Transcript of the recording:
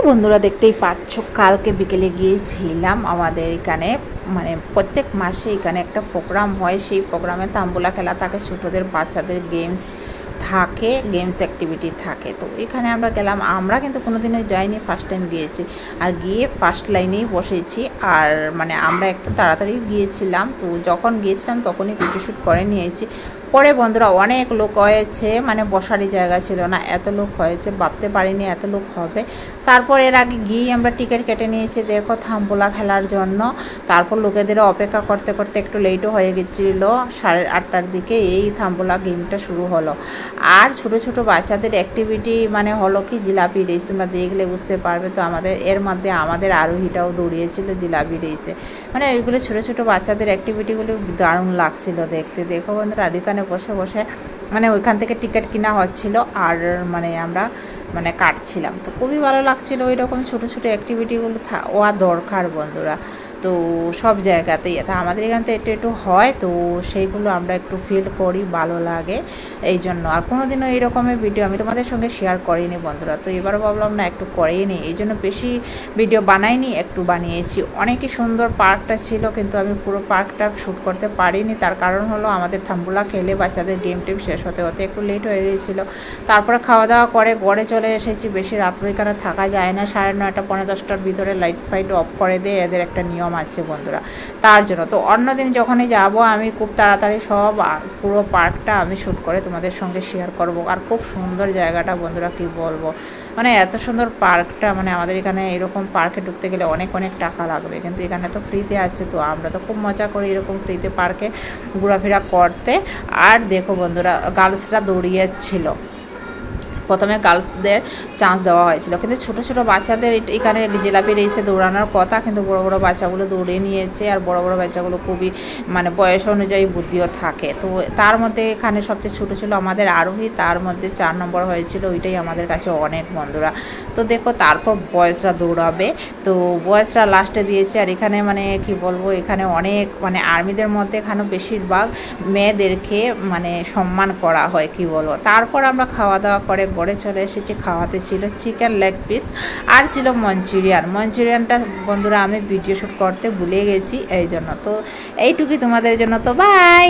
বন্ধুরা দেখতেই পাচ্ছ কালকে বিকেলে গিয়েছিলাম আমাদের এখানে মানে প্রত্যেক মাসে এখানে একটা প্রোগ্রাম হয়। সেই প্রোগ্রামে তাম্বুলা খেলা থাকে, ছোটদের বাচ্চাদের গেমস থাকে, গেমস অ্যাক্টিভিটি থাকে। তো এখানে আমরা গেলাম, আমরা কিন্তু কোনোদিনও যাইনি, ফার্স্ট টাইম গিয়েছি। আর গিয়ে ফার্স্ট লাইনেই বসেছি। আর মানে আমরা একটু তাড়াতাড়ি গিয়েছিলাম, তো যখন গিয়েছিলাম তখনই ভিডিও শ্যুট করে নিয়েছি। পরে বন্ধুরা অনেক লোক হয়েছে, মানে বসারই জায়গা ছিল না, এত লোক হয়েছে, ভাবতে পারিনি এত লোক হবে। তারপর এর আগে গিয়ে আমরা টিকিট কেটে নিয়েছি দেখো থাম্বোলা খেলার জন্য। তারপর লোকেদের অপেক্ষা করতে করতে একটু লেটও হয়ে গেছিলো, 8:30টার দিকে এই থাম্বোলা গেমটা শুরু হলো। আর ছোটো ছোটো বাচ্চাদের অ্যাক্টিভিটি মানে হলো কি জিলাপি রেস, তোমরা দেখলে বুঝতে পারবে। তো এর মধ্যে আমাদের আরোহীটাও দৌড়িয়েছিল জিলাপি রেসে। মানে ওইগুলো ছোটো ছোটো বাচ্চাদের অ্যাক্টিভিটিগুলো দারুণ লাগছিল দেখতে। দেখো বন্ধুরা এখানে বসে বসে মানে ওইখান থেকে টিকিট কিনা হচ্ছিল আর মানে আমরা মানে কাটছিলাম। তো খুবই ভালো লাগছিল। ওই রকম ছোটো ছোটো অ্যাক্টিভিটিগুলো হওয়া দরকার বন্ধুরা। তো সব জায়গাতেই তা আমাদের এখানে তো একটু একটু হয়, তো সেইগুলো আমরা একটু ফিল করি, ভালো লাগে এই জন্য। আর কোনোদিনও এই রকমের ভিডিও আমি তোমাদের সঙ্গে শেয়ার করিনি বন্ধুরা। তো এবারও ভাবলাম না একটু করেই নিই, এই জন্য বেশি ভিডিও বানাইনি, একটু বানিয়েছি। অনেকই সুন্দর পার্কটা ছিল, কিন্তু আমি পুরো পার্কটা শ্যুট করতে পারিনি। তার কারণ হলো আমাদের থাম্বুলা খেলে বাচ্চাদের গেম টেম শেষ হতে হতে একটু লেট হয়ে গিয়েছিলো। তারপরে খাওয়া দাওয়া করে ঘরে চলে এসেছি। বেশি রাত্রে এখানে থাকা যায় না, 9:30 পৌনে 10টার ভিতরে লাইট ফাইট অফ করে দেয়, এদের একটা নিয়ম আছে বন্ধুরা, তার জন্য। তো অন্যদিন যখনই যাব আমি খুব তাড়াতাড়ি সব পুরো পার্কটা আমি শ্যুট করে তোমাদের সঙ্গে শেয়ার করব। আর খুব সুন্দর জায়গাটা বন্ধুরা, কি বলবো, মানে এত সুন্দর পার্কটা। মানে আমাদের এখানে এরকম পার্কে ঢুকতে গেলে অনেক অনেক টাকা লাগবে, কিন্তু এখানে তো ফ্রিতে আছে। তো আমরা তো খুব মজা করি এরকম ফ্রিতে পার্কে ঘোরাফেরা করতে। আর দেখো বন্ধুরা গার্লসরা দৌড়িয়েছিল। প্রথমে গার্লসদের চান্স দেওয়া হয়েছিল, কিন্তু ছোটো ছোটো বাচ্চাদের এখানে জিলাপি রেসে দৌড়ানোর কথা, কিন্তু বড় বড় বাচ্চাগুলো দৌড়ে নিয়েছে। আর বড় বড় বাচ্চাগুলো খুবই মানে বয়স অনুযায়ী বুদ্ধিও থাকে। তো তার মধ্যে এখানে সবচেয়ে ছোটো ছিল আমাদের আরোহী, তার মধ্যে 4 নম্বর হয়েছিল। ওইটাই আমাদের কাছে অনেক বন্ধুরা। তো দেখো তারপর বয়েজরা দৌড়াবে, তো বয়েজরা লাস্টে দিয়েছে। আর এখানে মানে কি বলবো, এখানে অনেক মানে আর্মিদের মধ্যে এখানে বেশিরভাগ মেয়েদেরকে মানে সম্মান করা হয়, কি বলবো। তারপর আমরা খাওয়া দাওয়া করে ঘরে চলে এসেছি। খাওয়াতে ছিল চিকেন লেগ পিস আর ছিল মঞ্চুরিয়ানটা বন্ধুরা আমি ভিডিও শ্যুট করতে ভুলে গেছি এই জন্য। তো এইটুকুই তোমাদের জন্য। তো বাই।